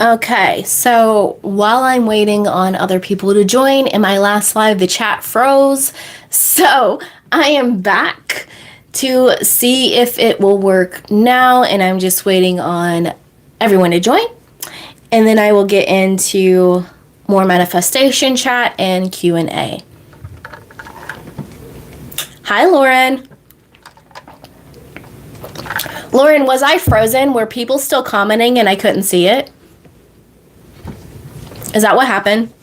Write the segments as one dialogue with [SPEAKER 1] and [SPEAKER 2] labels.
[SPEAKER 1] Okay, so while I'm waiting on other people to join, in my last live, the chat froze. So I am back to see if it will work now, and I'm just waiting on everyone to join. And then I will get into more manifestation chat and Q&A. Hi, Lauren. Lauren, was I frozen? Were people still commenting and I couldn't see it? Is that what happened?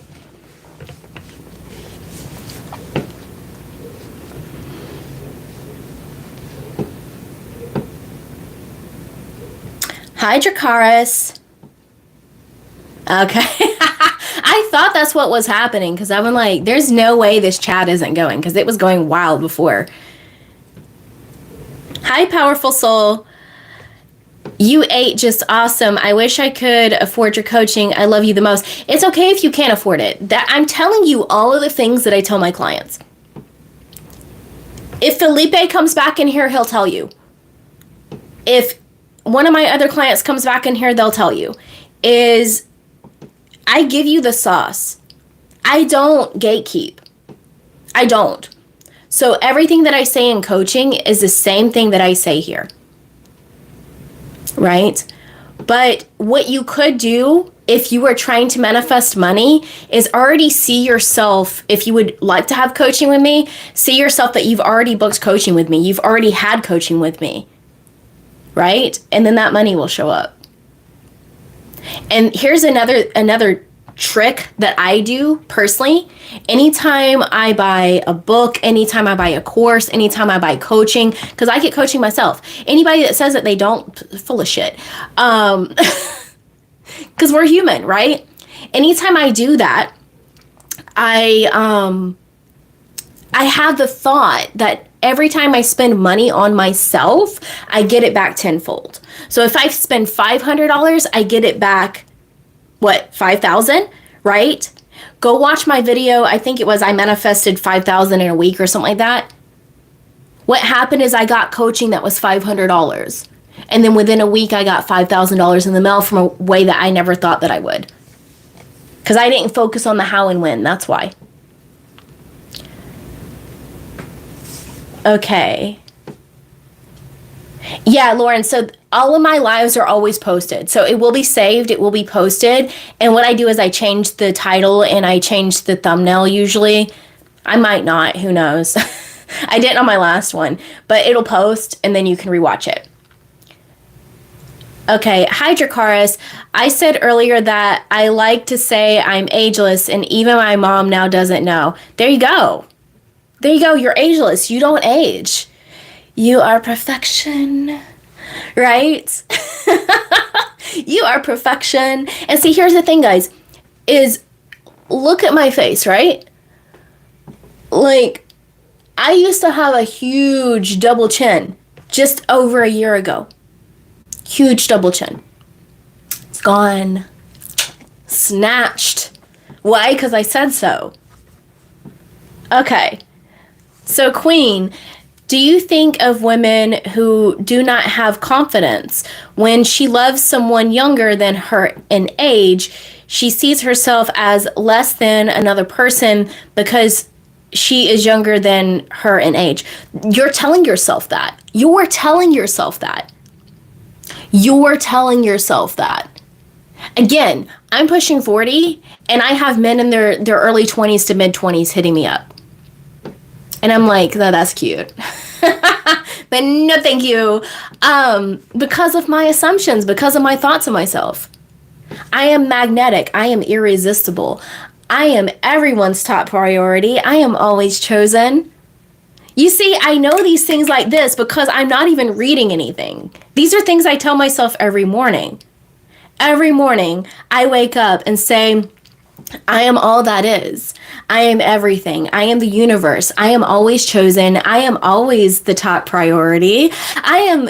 [SPEAKER 1] Hi, Dracaris. Okay. I thought that's what was happening because I'm like, there's no way this chat isn't going because it was going wild before. Hi, Powerful Soul. You ate just awesome. I wish I could afford your coaching. I love you the most. It's okay if you can't afford it. That I'm telling you all of the things that I tell my clients. If Felipe comes back in here, he'll tell you. If one of my other clients comes back in here, they'll tell you. Is I give you the sauce. I don't gatekeep. I don't. So everything that I say in coaching is the same thing that I say here. Right? But what you could do if you were trying to manifest money is already see yourself, if you would like to have coaching with me, see yourself that you've already booked coaching with me. You've already had coaching with me. Right? And then that money will show up. And here's another trick that I do personally. Anytime I buy a book, anytime I buy a course, anytime I buy coaching, because I get coaching myself. Anybody that says that they don't, full of shit. Because we're human, right? Anytime I do that, I have the thought that every time I spend money on myself, I get it back tenfold. So if I spend $500, I get it back, what, 5,000, right? Go watch my video. I think it was I manifested 5,000 in a week or something like that. What happened is I got coaching that was $500. And then within a week, I got $5,000 in the mail from a way that I never thought that I would. Because I didn't focus on the how and when. That's why. Okay. Yeah, Lauren, so all of my lives are always posted. So it will be saved, it will be posted. And what I do is I change the title and I change the thumbnail usually. I might not, who knows. I didn't on my last one, but it'll post and then you can rewatch it. Okay, hi Dracaris. I said earlier that I like to say I'm ageless and even my mom now doesn't know. There you go. There you go, you're ageless. You don't age. You are perfection, right? You are perfection. And see, here's the thing, guys, is look at my face, right? Like, I used to have a huge double chin just over a year ago. Huge double chin. It's gone. Snatched. Why? Because I said so. Okay. So, Queen, do you think of women who do not have confidence? When she loves someone younger than her in age, she sees herself as less than another person because she is younger than her in age. You're telling yourself that. You're telling yourself that. You're telling yourself that. Again, I'm pushing 40 and I have men in their early 20s to mid 20s hitting me up. And I'm like, no, that's cute. But no, thank you. Because of my assumptions, because of my thoughts of myself. I am magnetic. I am irresistible. I am everyone's top priority. I am always chosen. You see, I know these things like this because I'm not even reading anything. These are things I tell myself every morning. Every morning, I wake up and say, I am all that is. I am everything. I am the universe. I am always chosen. I am always the top priority. I am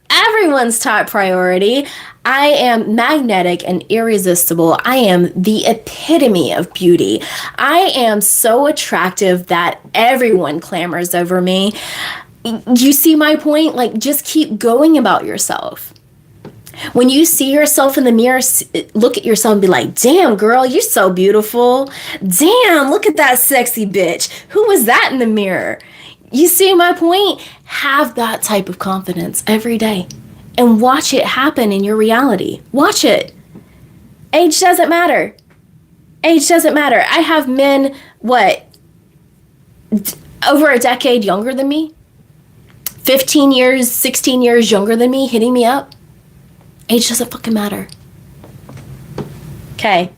[SPEAKER 1] everyone's top priority. I am magnetic and irresistible. I am the epitome of beauty. I am so attractive that everyone clamors over me. You see my point? Like, just keep going about yourself. When you see yourself in the mirror, look at yourself and be like, damn, girl, you're so beautiful. Damn, look at that sexy bitch. Who was that in the mirror? You see my point? Have that type of confidence every day and watch it happen in your reality. Watch it. Age doesn't matter. Age doesn't matter. I have men, over a decade younger than me? 15 years, 16 years younger than me hitting me up? Age doesn't fucking matter. Okay.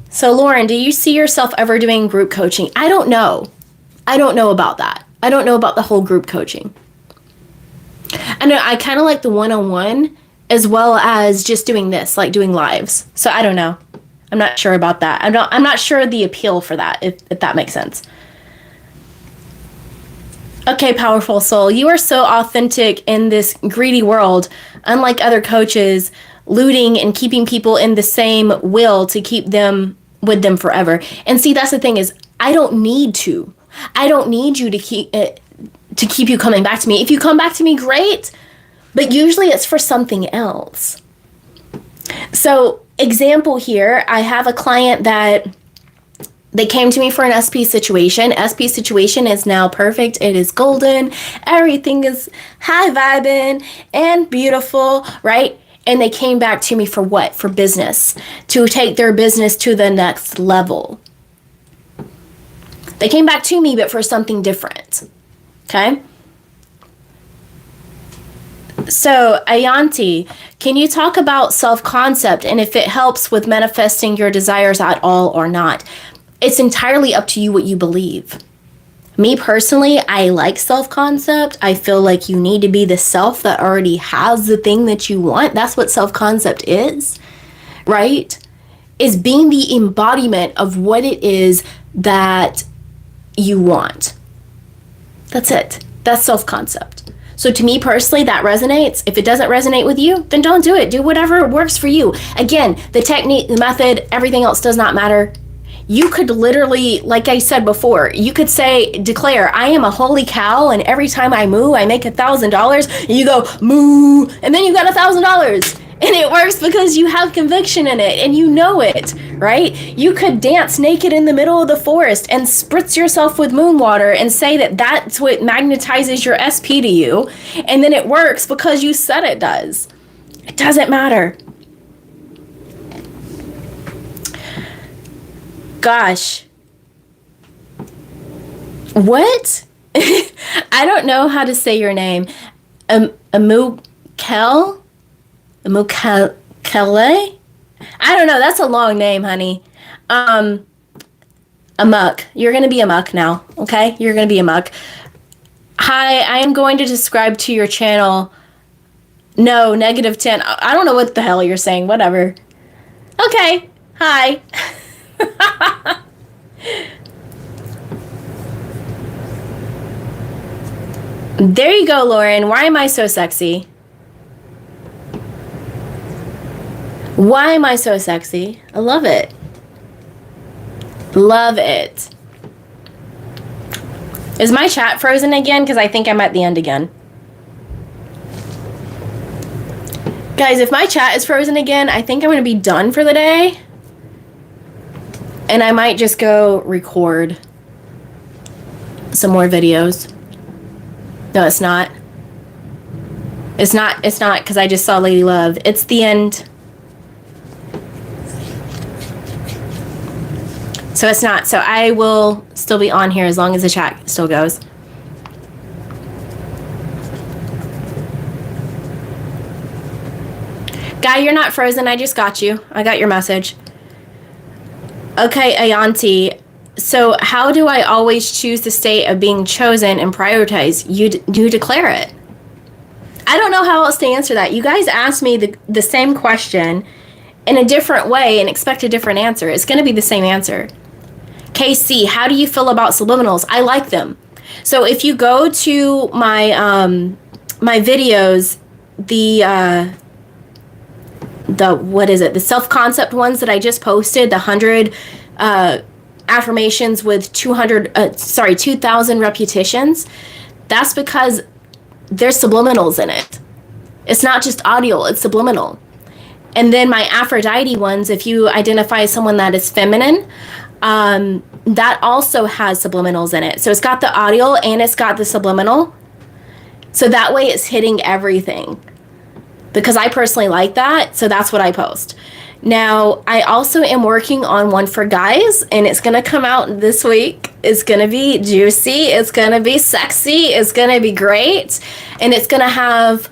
[SPEAKER 1] So Lauren, do you see yourself ever doing group coaching? I don't know. I don't know about that. I don't know about the whole group coaching. I know I kind of like the one-on-one as well as just doing this, like doing lives. So I don't know. I'm not sure about that. I'm not sure the appeal for that, if that makes sense. Okay, powerful soul, you are so authentic in this greedy world. Unlike other coaches, looting and keeping people in the same will to keep them with them forever. And see, that's the thing is, I don't need to. I don't need you to keep you coming back to me. If you come back to me, great. But usually it's for something else. So, example here, I have a client that they came to me for an SP situation. SP situation is now perfect. It is golden. Everything is high vibing and beautiful, right? And they came back to me for what? For business. To take their business to the next level. They came back to me, but for something different. Okay? So, Ayanti, can you talk about self-concept and if it helps with manifesting your desires at all or not? It's entirely up to you what you believe. Me personally, I like self-concept. I feel like you need to be the self that already has the thing that you want. That's what self-concept is, right? Is being the embodiment of what it is that you want. That's it. That's self-concept. So to me personally, that resonates. If it doesn't resonate with you, then don't do it. Do whatever works for you. Again, the technique, the method, everything else does not matter. You could literally, like I said before, you could declare, I am a holy cow, and every time I moo, I make $1,000. And you go, moo, and then you got $1,000. And it works because you have conviction in it, and you know it, right? You could dance naked in the middle of the forest and spritz yourself with moon water and say that that's what magnetizes your SP to you. And then it works because you said it does. It doesn't matter. Gosh. What? I don't know how to say your name. Amukele? I don't know. That's a long name, honey. Amok. You're going to be Amok now, okay? You're going to be Amok. Hi, I am going to describe to your channel. No, -10. I don't know what the hell you're saying. Whatever. Okay. Hi. There you go, Lauren. Why am I so sexy? Why am I so sexy? I love it. Love it. Is my chat frozen again? Because I think I'm at the end again. Guys, if my chat is frozen again, I think I'm going to be done for the day. And I might just go record some more videos. No, it's not. It's not because I just saw Lady Love. It's the end. So it's not. So I will still be on here as long as the chat still goes. Guy, you're not frozen. I just got you. I got your message. Okay, Ayanti. So how do I always choose the state of being chosen and prioritize? You declare it. I don't know how else to answer that. You guys asked me the same question in a different way and expect a different answer. It's going to be the same answer. KC, how do you feel about subliminals? I like them. So if you go to my my videos, the what is it? The self-concept ones that I just posted, the 100 affirmations with 2,000 repetitions. That's because there's subliminals in it. It's not just audio, it's subliminal. And then my Aphrodite ones, if you identify as someone that is feminine, that also has subliminals in it. So it's got the audio and it's got the subliminal. So that way it's hitting everything. Because I personally like that, so that's what I post. Now, I also am working on one for guys, and it's going to come out this week. It's going to be juicy. It's going to be sexy. It's going to be great. And it's going to have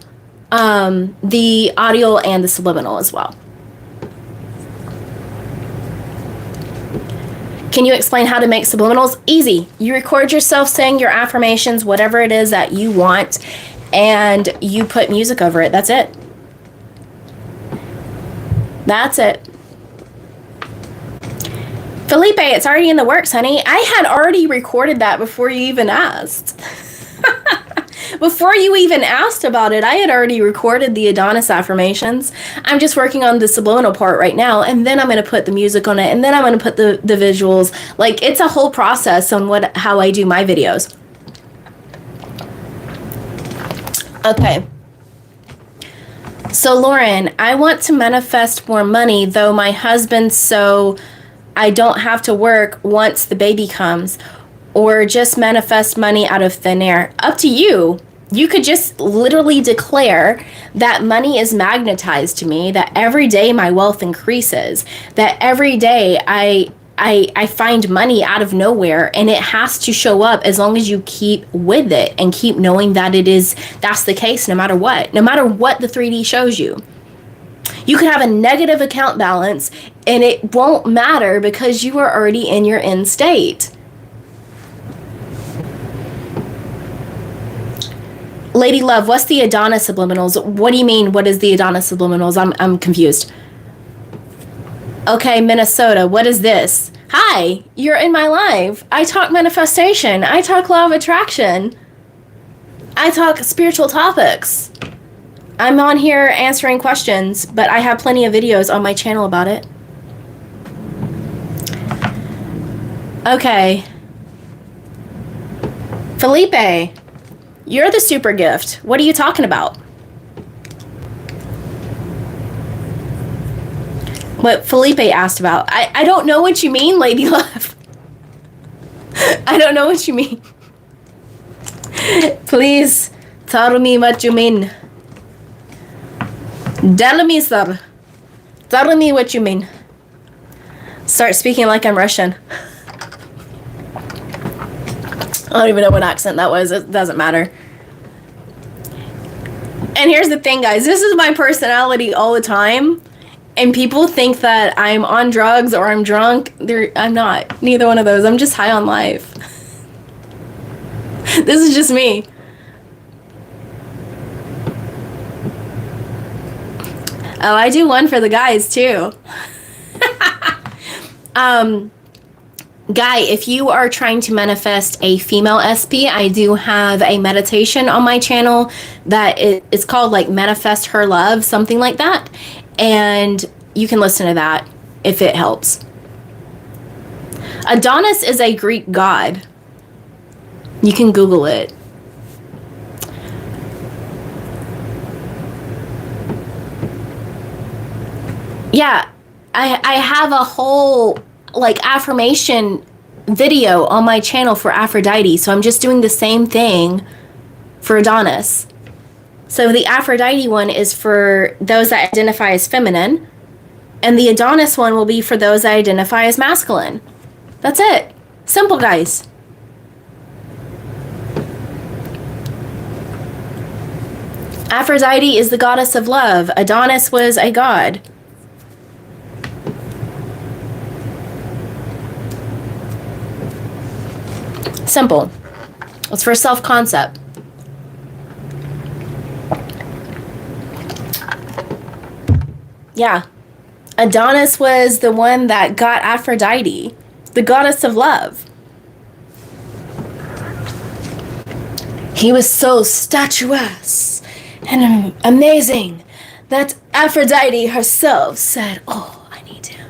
[SPEAKER 1] the audio and the subliminal as well. Can you explain how to make subliminals? Easy. You record yourself saying your affirmations, whatever it is that you want, and you put music over it. That's it. That's it. Felipe, it's already in the works, honey. I had already recorded that before you even asked. Before you even asked about it, I had already recorded the Adonis affirmations. I'm just working on the subliminal part right now, and then I'm going to put the music on it, and then I'm going to put the visuals. Like, it's a whole process on how I do my videos. Okay. So, Lauren, I want to manifest more money, though my husband, so I don't have to work once the baby comes, or just manifest money out of thin air. Up to you. You could just literally declare that money is magnetized to me, that every day my wealth increases, that every day I find money out of nowhere, and it has to show up as long as you keep with it and keep knowing that that's the case no matter what the 3D shows you. You could have a negative account balance and it won't matter because you are already in your end state. Lady Love, what's the Adonis subliminals? What do you mean, what is the Adonis subliminals? I'm confused. Okay, Minnesota, what is this? Hi, you're in my live. I talk manifestation. I talk law of attraction. I talk spiritual topics. I'm on here answering questions, but I have plenty of videos on my channel about it. Okay. Felipe, you're the super gift. What are you talking about? What Felipe asked about. I don't know what you mean, Lady Love. I don't know what you mean. Please tell me what you mean. Tell me, sir. Tell me what you mean. Start speaking like I'm Russian. I don't even know what accent that was. It doesn't matter. And here's the thing, guys. This is my personality all the time. And people think that I'm on drugs or I'm drunk. I'm not. Neither one of those. I'm just high on life. This is just me. Oh, I do one for the guys, too. Guy, if you are trying to manifest a female SP, I do have a meditation on my channel that it's called like Manifest Her Love, something like that. And you can listen to that if it helps. Adonis is a Greek god. You can Google it. Yeah, I have a whole like affirmation video on my channel for Aphrodite, so I'm just doing the same thing for Adonis. So the Aphrodite one is for those that identify as feminine, and the Adonis one will be for those that identify as masculine. That's it. Simple, guys. Aphrodite is the goddess of love. Adonis was a god. Simple. It's for self-concept. Yeah. Adonis was the one that got Aphrodite, the goddess of love. He was so statuesque and amazing that Aphrodite herself said, "Oh, I need him."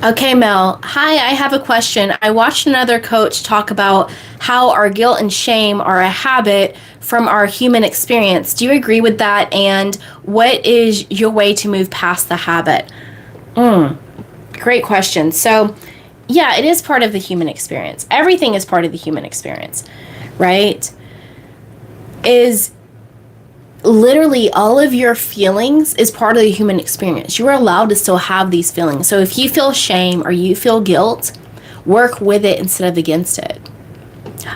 [SPEAKER 1] Okay, Mel. Hi, I have a question. I watched another coach talk about how our guilt and shame are a habit from our human experience. Do you agree with that? And what is your way to move past the habit? Great question. So, yeah, it is part of the human experience. Everything is part of the human experience, right? Is literally all of your feelings is part of the human experience. You are allowed to still have these feelings. So if you feel shame or you feel guilt, work with it instead of against it.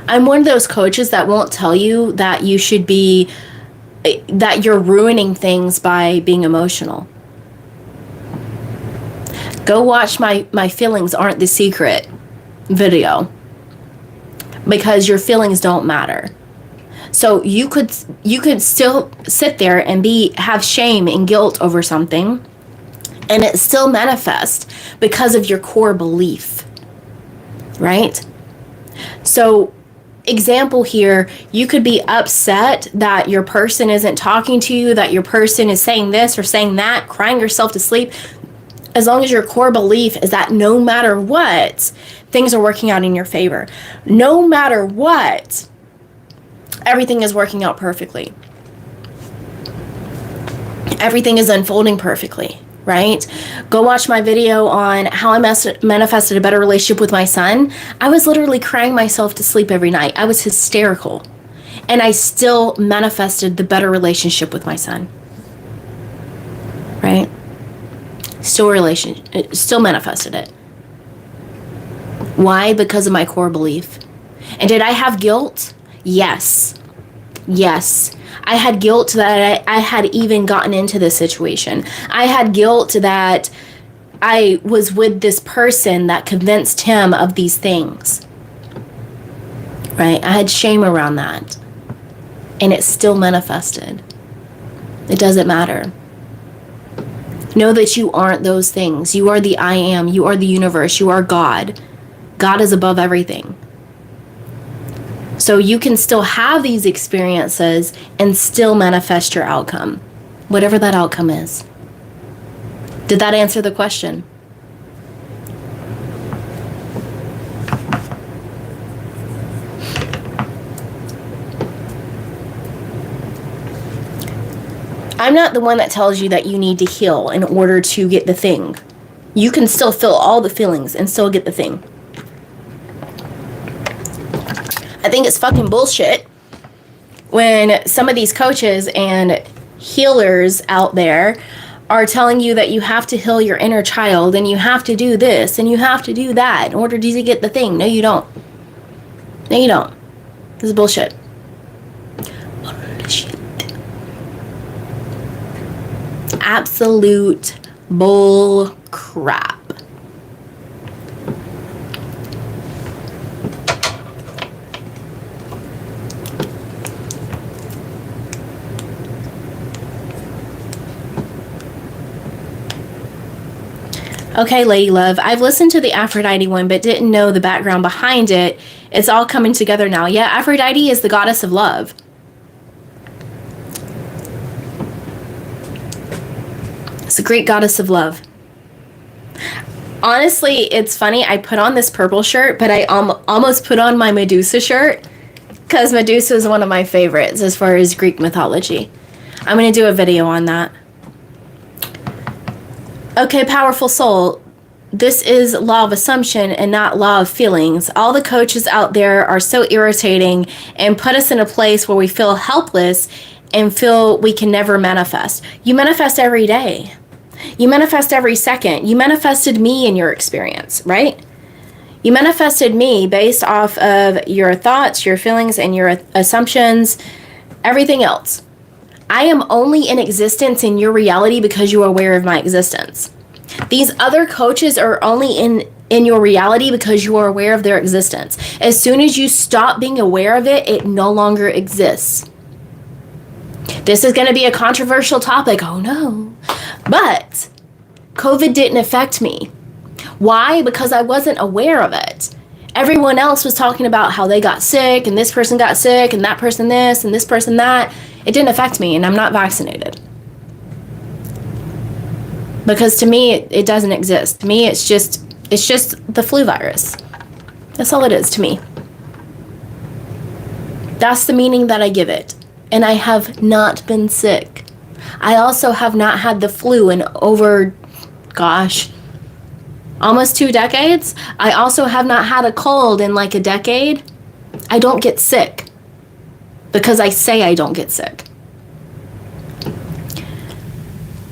[SPEAKER 1] I'm one of those coaches that won't tell you that you should be, that you're ruining things by being emotional. Go watch my feelings aren't the secret video, because your feelings don't matter. So you could still sit there and have shame and guilt over something, and it still manifests because of your core belief, right? So example here, you could be upset that your person isn't talking to you, that your person is saying this or saying that, crying yourself to sleep. As long as your core belief is that no matter what, things are working out in your favor. No matter what, everything is working out perfectly. Everything is unfolding perfectly, right? Go watch my video on how I manifested a better relationship with my son. I was literally crying myself to sleep every night. I was hysterical. And I still manifested the better relationship with my son. Right? Still manifested it. Why? Because of my core belief. And did I have guilt? Yes. I had guilt that I had even gotten into this situation. I had guilt that I was with this person that convinced him of these things. Right? I had shame around that. And it still manifested. It doesn't matter. Know that you aren't those things. You are the I am. You are the universe. You are God. God is above everything. So you can still have these experiences and still manifest your outcome, whatever that outcome is. Did that answer the question? I'm not the one that tells you that you need to heal in order to get the thing. You can still feel all the feelings and still get the thing. I think it's fucking bullshit when some of these coaches and healers out there are telling you that you have to heal your inner child and you have to do this and you have to do that in order to get the thing. No, you don't. No, you don't. This is bullshit. Bullshit. Absolute bull crap. Okay, Lady Love, I've listened to the Aphrodite one, but didn't know the background behind it. It's all coming together now. Yeah, Aphrodite is the goddess of love. It's the Greek goddess of love. Honestly, it's funny. I put on this purple shirt, but I almost put on my Medusa shirt because Medusa is one of my favorites as far as Greek mythology. I'm going to do a video on that. Okay, powerful soul. This is law of assumption and not law of feelings. All the coaches out there are so irritating and put us in a place where we feel helpless and feel we can never manifest. You manifest every day. You manifest every second. You manifested me in your experience, right? You manifested me based off of your thoughts, your feelings, and your assumptions, everything else. I am only in existence in your reality because you are aware of my existence. These other coaches are only in your reality because you are aware of their existence. As soon as you stop being aware of it, it no longer exists. This is going to be a controversial topic. Oh no. But COVID didn't affect me. Why? Because I wasn't aware of it. Everyone else was talking about how they got sick and this person got sick and that person this and this person that. It didn't affect me, and I'm not vaccinated. Because to me, it doesn't exist. To me, it's just It's just the flu virus. That's all it is to me. That's the meaning that I give it. And I have not been sick. I also have not had the flu in over, gosh, almost 2 decades. I also have not had a cold in like a decade. I don't get sick because I say I don't get sick.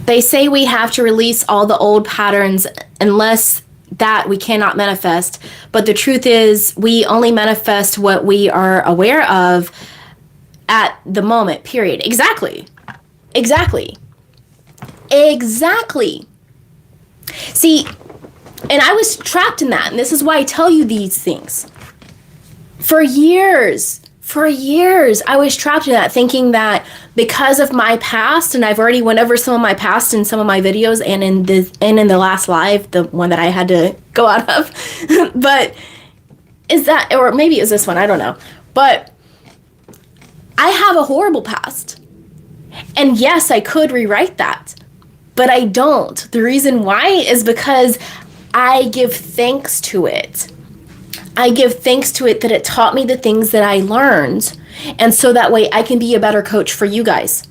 [SPEAKER 1] They say we have to release all the old patterns unless that we cannot manifest. But the truth is we only manifest what we are aware of at the moment, period. Exactly. See, and I was trapped in that. And this is why I tell you these things. For years, I was trapped in that, thinking that because of my past, and I've already went over some of my past in some of my videos and in the last live, the one that I had to go out of. But is that, or maybe it was this one, I don't know. But I have a horrible past. And yes, I could rewrite that, but I don't. The reason why is because I give thanks to it. I give thanks to it that it taught me the things that I learned. And so that way I can be a better coach for you guys.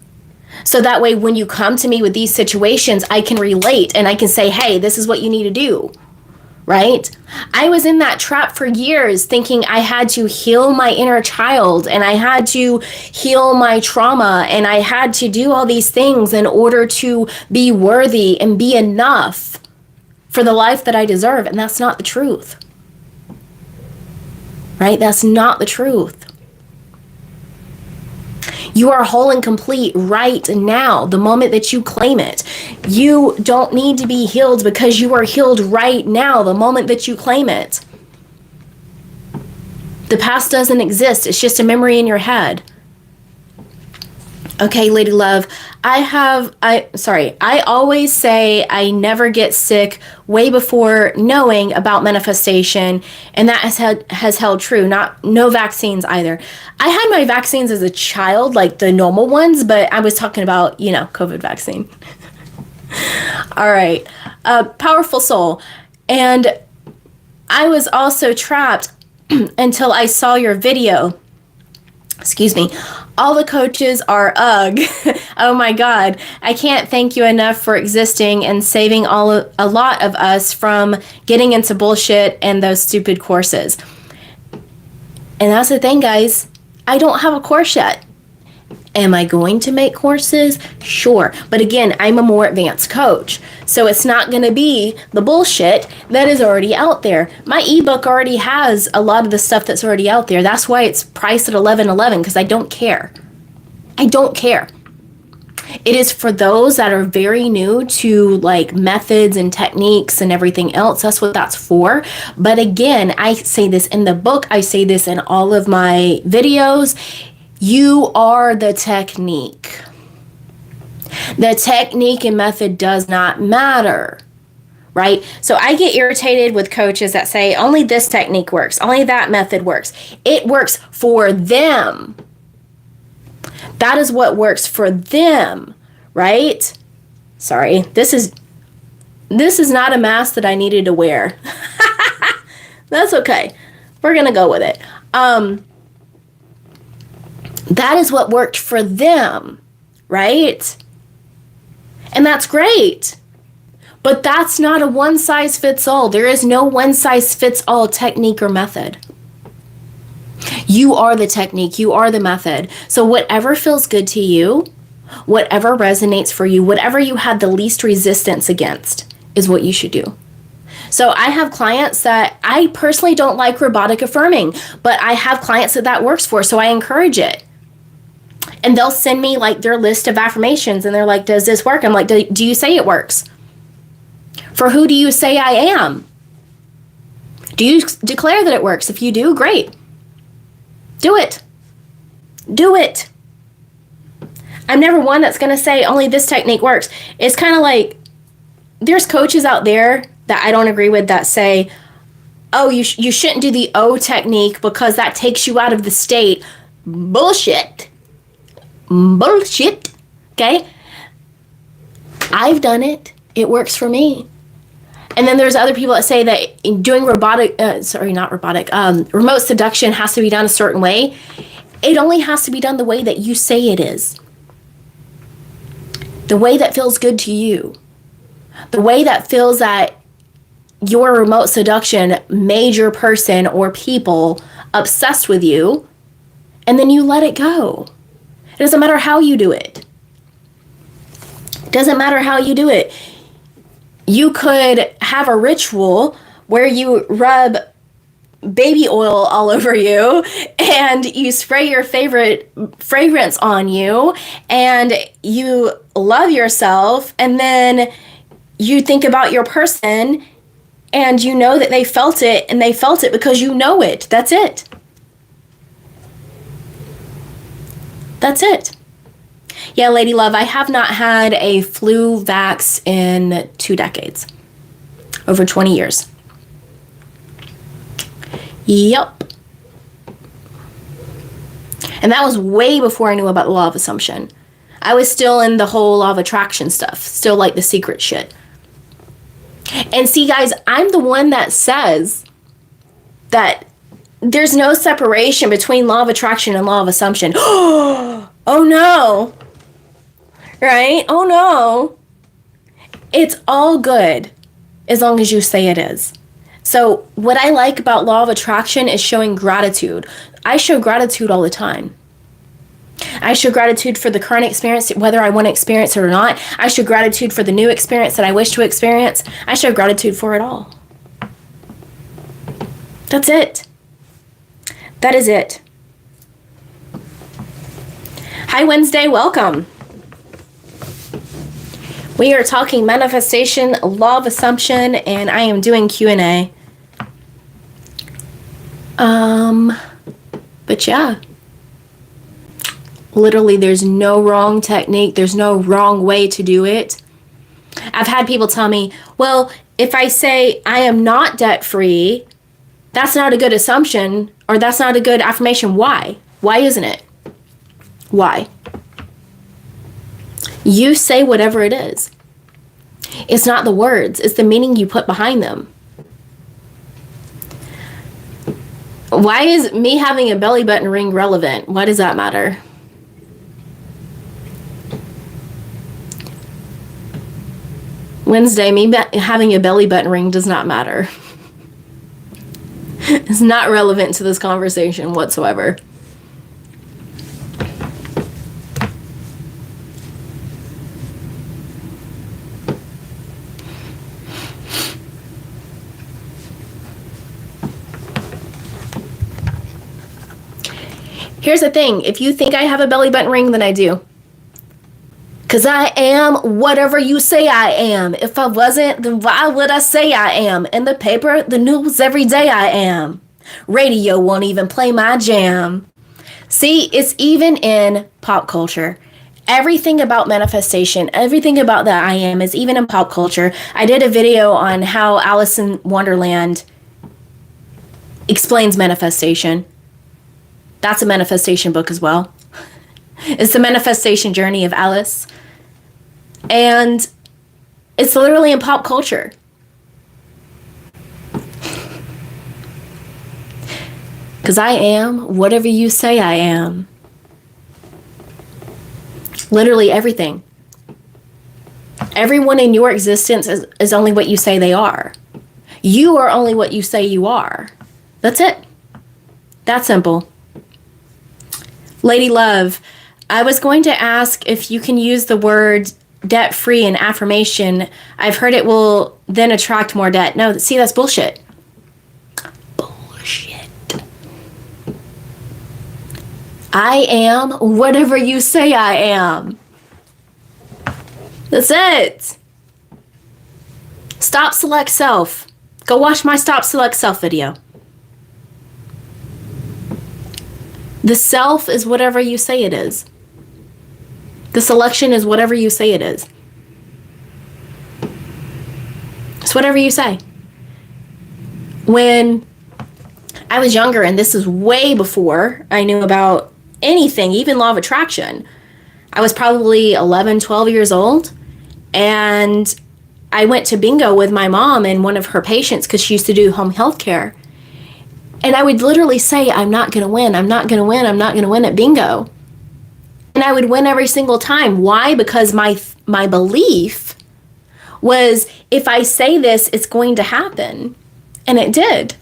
[SPEAKER 1] So that way when you come to me with these situations, I can relate and I can say, hey, this is what you need to do. Right? I was in that trap for years thinking I had to heal my inner child and I had to heal my trauma and I had to do all these things in order to be worthy and be enough for the life that I deserve. And that's not the truth. Right? That's not the truth. You are whole and complete right now, the moment that you claim it. You don't need to be healed because you are healed right now, the moment that you claim it. The past doesn't exist. It's just a memory in your head. Okay, Lady Love, I always say I never get sick way before knowing about manifestation, and that has held true. No vaccines either. I had my vaccines as a child, like the normal ones, but I was talking about, COVID vaccine. All right, powerful soul. And I was also trapped until I saw your video. Excuse me. All the coaches are ugh. Oh my God. I can't thank you enough for existing and saving a lot of us from getting into bullshit and those stupid courses. And that's the thing, guys. I don't have a course yet. Am I going to make courses? Sure. But again, I'm a more advanced coach. So it's not going to be the bullshit that is already out there. My ebook already has a lot of the stuff that's already out there. That's why it's priced at $11.11, because I don't care. I don't care. It is for those that are very new to like methods and techniques and everything else. That's what that's for. But again, I say this in the book. I say this in all of my videos. You are the technique. The technique and method does not matter, right? So I get irritated with coaches that say only this technique works, only that method works. It works for them. That is what works for them, right? Sorry, this is not a mask that I needed to wear. That's okay. We're gonna go with it. That is what worked for them, right? And that's great. But that's not a one size fits all. There is no one size fits all technique or method. You are the technique. You are the method. So whatever feels good to you, whatever resonates for you, whatever you had the least resistance against is what you should do. So I have clients that I personally don't like robotic affirming, but I have clients that works for, so I encourage it. And they'll send me like their list of affirmations and they're like, does this work? I'm like, do you say it works? For who do you say I am? Do you declare that it works? If you do, great. Do it. Do it. I'm never one that's going to say only this technique works. It's kind of like there's coaches out there that I don't agree with that say, oh, you shouldn't do the O technique because that takes you out of the state. Bullshit. Bullshit. Okay? I've done it. It works for me. And then there's other people that say that doing remote seduction has to be done a certain way. It only has to be done the way that you say it is. The way that feels good to you. The way that feels that your remote seduction made your person or people obsessed with you, and then you let it go. It doesn't matter how you do it. It doesn't matter how you do it. You could have a ritual where you rub baby oil all over you and you spray your favorite fragrance on you and you love yourself, and then you think about your person and you know that they felt it, and they felt it because you know it. That's it. That's it. Yeah, Lady Love, I have not had a flu vax in 2 decades. Over 20 years. Yep. And that was way before I knew about the law of assumption. I was still in the whole law of attraction stuff. Still like the secret shit. And see, guys, I'm the one that says that there's no separation between law of attraction and law of assumption. Oh no. Right? Oh no. It's all good as long as you say it is. So what I like about law of attraction is showing gratitude. I show gratitude all the time. I show gratitude for the current experience, whether I want to experience it or not. I show gratitude for the new experience that I wish to experience. I show gratitude for it all. That's it. That is it. Hi, Wednesday. Welcome. We are talking manifestation, law of assumption, and I am doing Q&A. But yeah. Literally, there's no wrong technique. There's no wrong way to do it. I've had people tell me, well, if I say I am not debt-free, that's not a good assumption, or that's not a good affirmation. Why? Why isn't it? Why? You say whatever it is. It's not the words. It's the meaning you put behind them. Why is me having a belly button ring relevant? Why does that matter? Wednesday, me having a belly button ring does not matter. It's not relevant to this conversation whatsoever. Here's the thing. If you think I have a belly button ring, then I do. Because I am whatever you say I am. If I wasn't, then why would I say I am? In the paper, the news every day I am. Radio won't even play my jam. See, it's even in pop culture. Everything about manifestation, everything about the I am is even in pop culture. I did a video on how Alice in Wonderland explains manifestation. That's a manifestation book as well. It's the manifestation journey of Alice. And it's literally in pop culture. Because I am whatever you say I am. Literally everything. Everyone in your existence is only what you say they are. You are only what you say you are. That's it. That simple. Lady Love, I was going to ask if you can use the word debt-free in affirmation. I've heard it will then attract more debt. No, see, that's bullshit. Bullshit. I am whatever you say I am. That's it. Stop Select Self. Go watch my Stop Select Self video. The self is whatever you say it is. The selection is whatever you say it is. It's whatever you say. When I was younger, and this is way before I knew about anything, even law of attraction, I was probably 11, 12 years old, and I went to bingo with my mom and one of her patients because she used to do home health care. And I would literally say, I'm not going to win. I'm not going to win. I'm not going to win at bingo. And I would win every single time. Why? Because my belief was, if I say this, it's going to happen. And it did.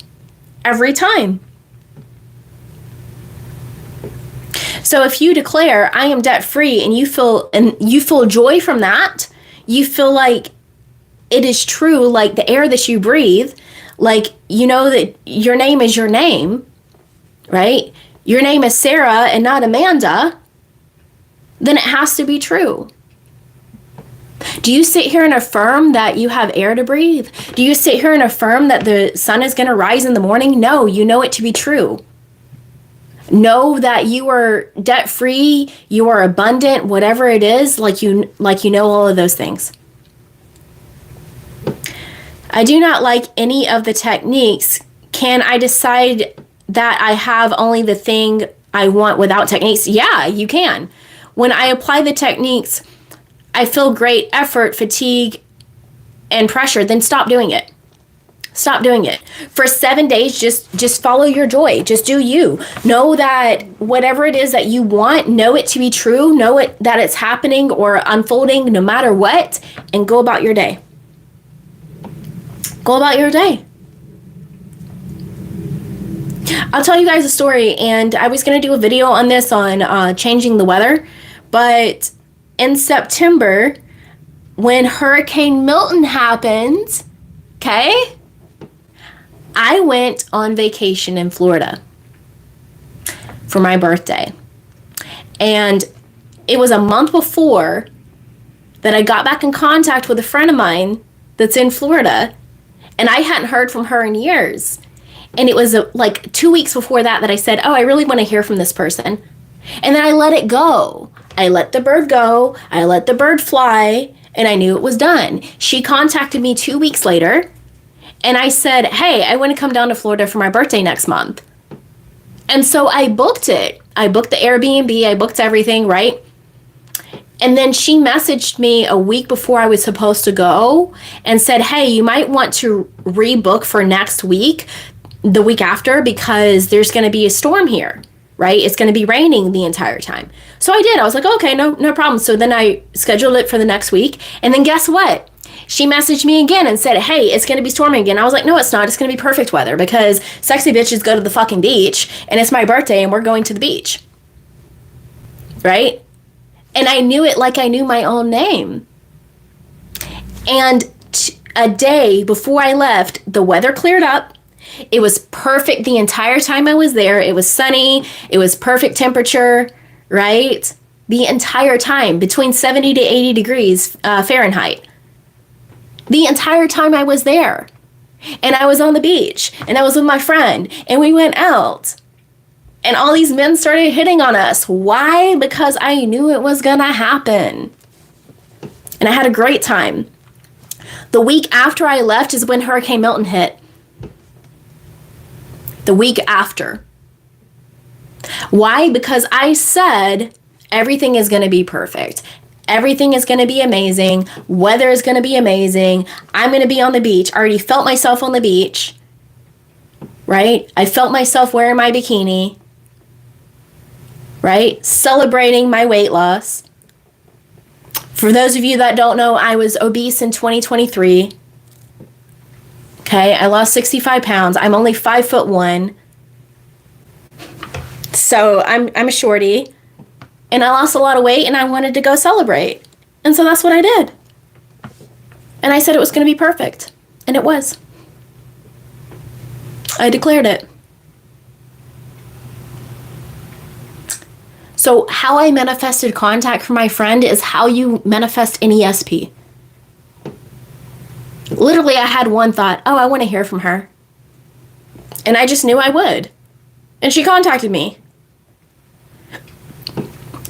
[SPEAKER 1] Every time. So if you declare, I am debt free, and you feel joy from that, you feel like it is true, like the air that you breathe, like you know that your name is your name, right? Your name is Sarah and not Amanda, then it has to be true. Do you sit here and affirm that you have air to breathe? Do you sit here and affirm that the sun is going to rise in the morning? No, you know it to be true. Know that you are debt free, you are abundant, whatever it is, like you know all of those things. I do not like any of the techniques. Can I decide that I have only the thing I want without techniques? Yeah, you can. When I apply the techniques, I feel great effort, fatigue, and pressure. Then stop doing it. Stop doing it. For 7 days, just follow your joy. Just do you. Know that whatever it is that you want, know it to be true. Know it that it's happening or unfolding no matter what, and go about your day. Go about your day. I'll tell you guys a story, and I was going to do a video on this on changing the weather, but in September, when Hurricane Milton happened, okay, I went on vacation in Florida for my birthday. And it was a month before that I got back in contact with a friend of mine that's in Florida, and I hadn't heard from her in years. And it was like 2 weeks before that I said, oh, I really want to hear from this person. And then I let it go. I let the bird go. I let the bird fly, and I knew it was done. She contacted me 2 weeks later, and I said, hey, I want to come down to Florida for my birthday next month. And so I booked it. I booked the Airbnb. I booked everything, right? And then she messaged me a week before I was supposed to go and said, hey, you might want to rebook for next week, the week after, because there's going to be a storm here, right? It's going to be raining the entire time. So I did. I was like, okay, no problem. So then I scheduled it for the next week. And then guess what? She messaged me again and said, hey, it's going to be storming again. I was like, no, it's not. It's going to be perfect weather because sexy bitches go to the fucking beach, and it's my birthday and we're going to the beach. Right? And I knew it like I knew my own name. And a day before I left, the weather cleared up. It was perfect the entire time I was there. It was sunny. It was perfect temperature, right? The entire time, between 70 to 80 degrees Fahrenheit. The entire time I was there. And I was on the beach. And I was with my friend. And we went out. And all these men started hitting on us. Why? Because I knew it was going to happen. And I had a great time. The week after I left is when Hurricane Milton hit. The week after. Why? Because I said everything is going to be perfect. Everything is going to be amazing. Weather is going to be amazing. I'm going to be on the beach. I already felt myself on the beach. Right? I felt myself wearing my bikini. Right? Celebrating my weight loss. For those of you that don't know, I was obese in 2023. Okay, I lost 65 pounds. I'm only 5'1". So I'm a shorty. And I lost a lot of weight, and I wanted to go celebrate. And so that's what I did. And I said it was going to be perfect. And it was. I declared it. So how I manifested contact from my friend is how you manifest an ESP. Literally, I had one thought, oh, I want to hear from her. And I just knew I would. And she contacted me.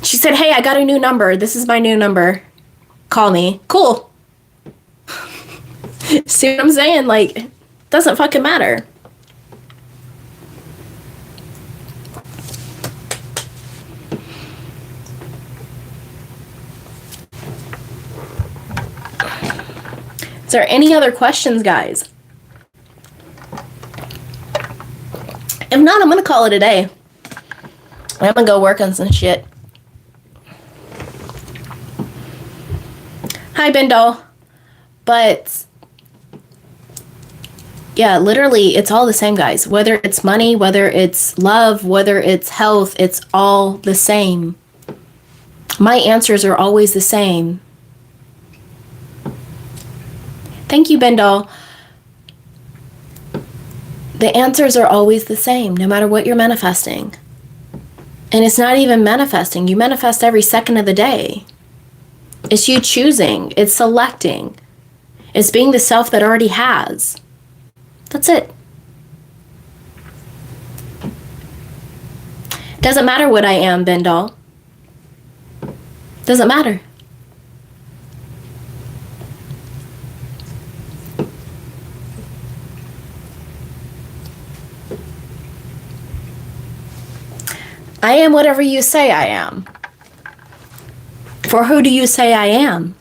[SPEAKER 1] She said, hey, I got a new number. This is my new number. Call me. Cool. See what I'm saying? Like, it doesn't fucking matter. Is there any other questions, guys? If not, I'm going to call it a day. I'm going to go work on some shit. Hi, Bindle. But yeah, literally, it's all the same, guys. Whether it's money, whether it's love, whether it's health, it's all the same. My answers are always the same. Thank you, Bindle. The answers are always the same, no matter what you're manifesting. And it's not even manifesting. You manifest every second of the day. It's you choosing. It's selecting. It's being the self that already has. That's it. Doesn't matter what I am, Bindle. Doesn't matter. I am whatever you say I am. For who do you say I am?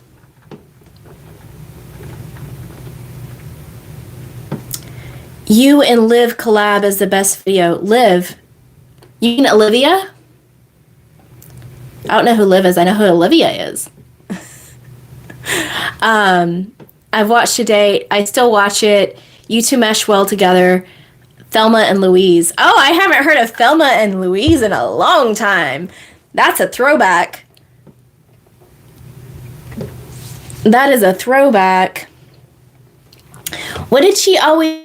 [SPEAKER 1] You and Liv collab is the best video. Liv. You mean Olivia? I don't know who Liv is. I know who Olivia is. I've watched today. I still watch it. You two mesh well together. Thelma and Louise. Oh, I haven't heard of Thelma and Louise in a long time. That's a throwback. That is a throwback. What did she always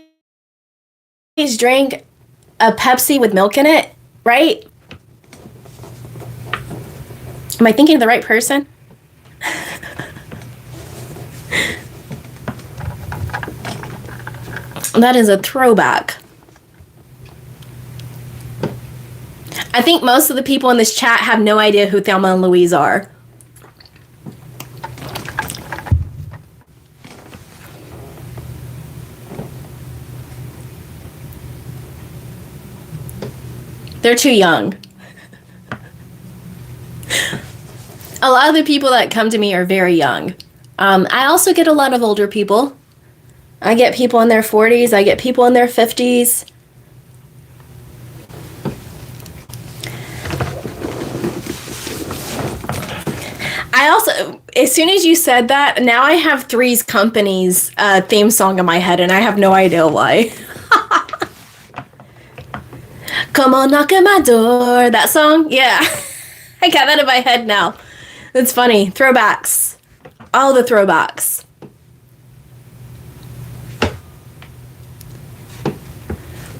[SPEAKER 1] drink? A Pepsi with milk in it, right? Am I thinking of the right person? That is a throwback. I think most of the people in this chat have no idea who Thelma and Louise are. They're too young. A lot of the people that come to me are very young. I also get a lot of older people. I get people in their 40s. I get people in their 50s. I also, as soon as you said that, now I have Three's Company's theme song in my head, and I have no idea why. Come on, knock at my door. That song? Yeah. I got that in my head now. It's funny. Throwbacks. All the throwbacks.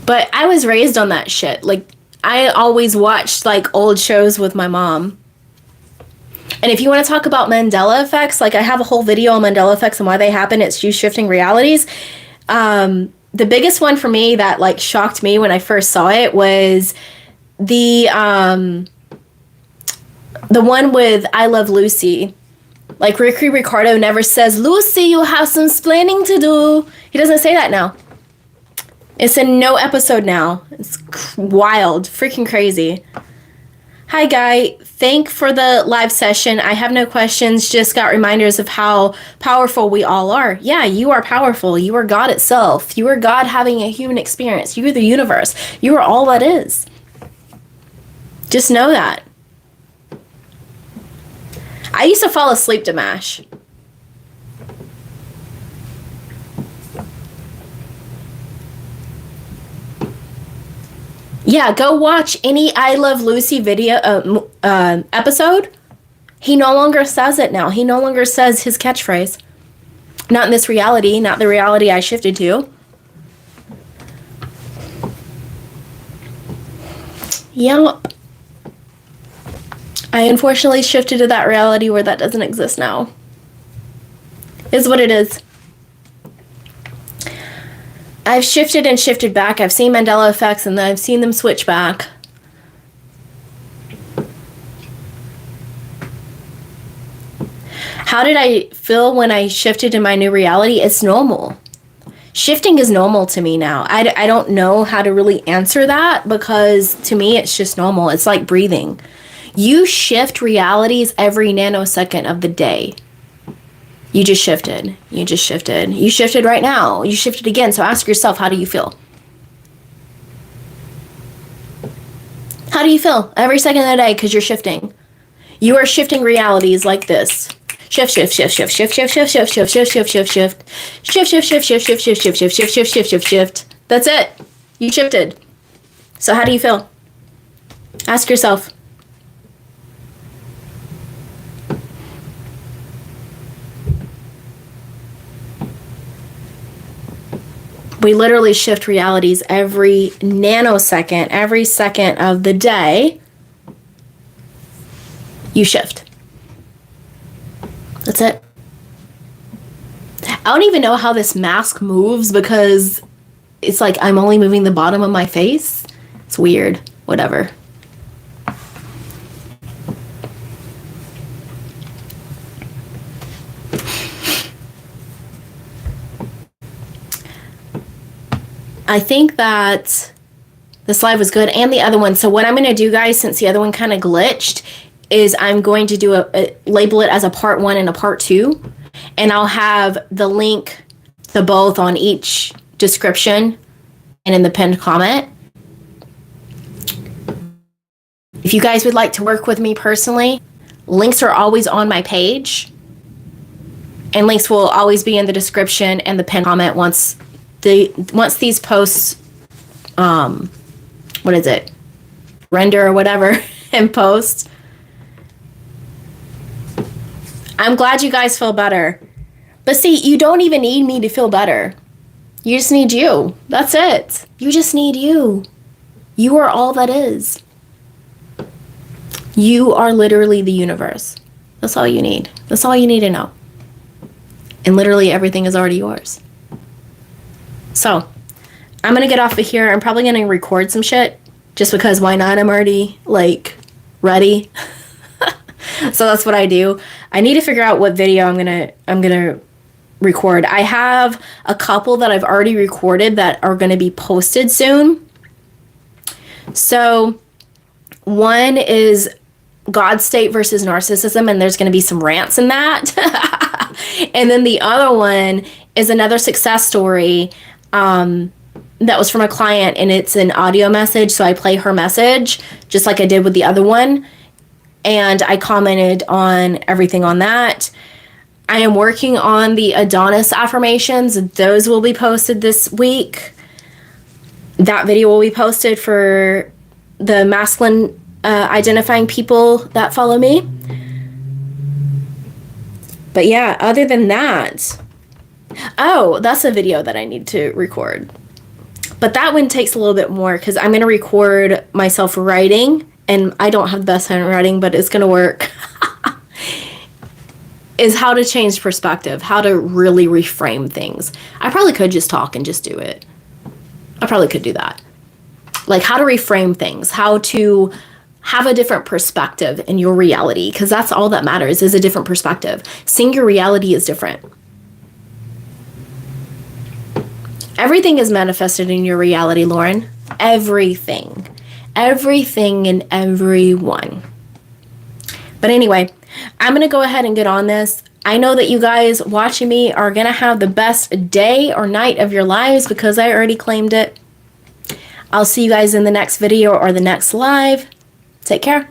[SPEAKER 1] But I was raised on that shit. Like, I always watched, like, old shows with my mom. And if you want to talk about Mandela effects, like, I have a whole video on Mandela effects and why they happen. It's you shifting realities. The biggest one for me that, like, shocked me when I first saw it was the one with I Love Lucy. Like, Ricky Ricardo never says, Lucy, you have some splaining to do. He doesn't say that now. It's in no episode now. It's wild. Freaking crazy. Hi, Guy. Thank for the live session. I have no questions. Just got reminders of how powerful we all are. Yeah, you are powerful. You are God itself. You are God having a human experience. You are the universe. You are all that is. Just know that. I used to fall asleep to MASH. Yeah, go watch any I Love Lucy video episode. He no longer says it now. He no longer says his catchphrase. Not in this reality, not the reality I shifted to. Yup. I unfortunately shifted to that reality where that doesn't exist now. Is what it is. I've shifted and shifted back. I've seen Mandela effects and then I've seen them switch back. How did I feel when I shifted to my new reality? It's normal. Shifting is normal to me now. I don't know how to really answer that because to me it's just normal. It's like breathing. You shift realities every nanosecond of the day. You just shifted. You just shifted. You shifted right now. You shifted again. So ask yourself, how do you feel? How do you feel every second of the day? Because you're shifting. You are shifting realities like this. Shift, shift, shift, shift, shift, shift, shift, shift, shift, shift, shift, shift, shift. Shift, shift, shift, shift, shift, shift, shift, shift, shift, shift, shift, shift, shift. That's it. You shifted. So how do you feel? Ask yourself. We literally shift realities every nanosecond, every second of the day. You shift. That's it. I don't even know how this mask moves because it's like I'm only moving the bottom of my face. It's weird. Whatever. I think that this live was good and the other one. So what I'm going to do, guys, since the other one kind of glitched, is I'm going to do a label it as a part 1 and a part 2. And I'll have the link to both on each description and in the pinned comment. If you guys would like to work with me personally, links are always on my page. And links will always be in the description and the pinned comment once these posts, render or whatever, and post. I'm glad you guys feel better. But see, you don't even need me to feel better. You just need you. That's it. You just need you. You are all that is. You are literally the universe. That's all you need. That's all you need to know. And literally everything is already yours. So, I'm going to get off of here. I'm probably going to record some shit. Just because why not? I'm already, ready. So that's what I do. I need to figure out what video I'm gonna record. I have a couple that I've already recorded that are going to be posted soon. So, one is God state versus narcissism, and there's going to be some rants in that. And then the other one is another success story that was from a client, and it's an audio message, so I play her message just like I did with the other one, and I commented on everything on that. I am working on the Adonis affirmations. Those will be posted this week. That video will be posted for the masculine identifying people that follow me. But yeah, other than that, oh, that's a video that I need to record. But that one takes a little bit more because I'm going to record myself writing, and I don't have the best handwriting, but it's going to work. Is how to change perspective, how to really reframe things. I probably could just talk and just do it. I probably could do that. Like how to reframe things, how to have a different perspective in your reality, because that's all that matters is a different perspective. Seeing your reality is different. Everything is manifested in your reality, Lauren. Everything. Everything and everyone. But anyway, I'm going to go ahead and get on this. I know that you guys watching me are going to have the best day or night of your lives because I already claimed it. I'll see you guys in the next video or the next live. Take care.